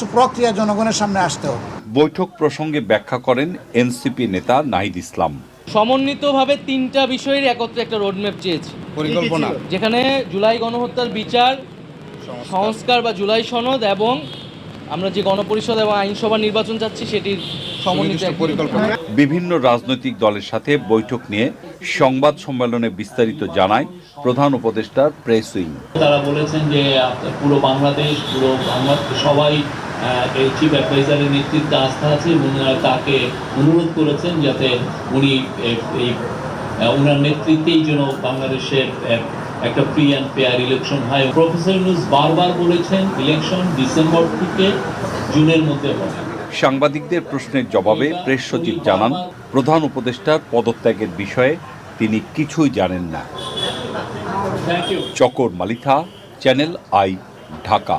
কিছু প্রক্রিয়া জনগণের সামনে আসতে হবে। বৈঠক প্রসঙ্গে ব্যাখ্যা করেন এনসিপি নেতা নাহিদ ইসলাম। সমন্বিতভাবে 3টা বিষয়ের একত্রে একটা রোডম্যাপ চেয়েছি, পরিকল্পনা, যেখানে জুলাই গণহত্যার বিচার, সংস্কার বা জুলাই সনদ এবং আমরা যে গণপরিষদ এবং আইনসভা নির্বাচন চাচ্ছি সেটির সমন্বিত পরিকল্পনা। বিভিন্ন রাজনৈতিক দলের সাথে বৈঠক নিয়ে সংবাদ সম্মেলনে বিস্তারিত জানায় প্রধান উপদেষ্টার প্রেস উইং। তারা বলেছেন যে পুরো বাংলাদেশ সবাই এই চিফ অ্যাডভাইজারের নেতৃত্বে আস্থা আছে এবং তাকে অনুরোধ করেছেন যাতে উনি ওনার নেতৃত্বেই যেন বাংলাদেশের একটা ফ্রি অ্যান্ড ফেয়ার ইলেকশন হয়। প্রফেসর ইউনূস বারবার বলেছেন ইলেকশন ডিসেম্বর থেকে জুনের মধ্যে হবে। সাংবাদিকদের প্রশ্নের জবাবে প্রেস সচিব জানান, প্রধান উপদেষ্টার পদত্যাগের বিষয়ে তিনি কিছুই জানেন না। চকর মালিথা, চ্যানেল আই, ঢাকা।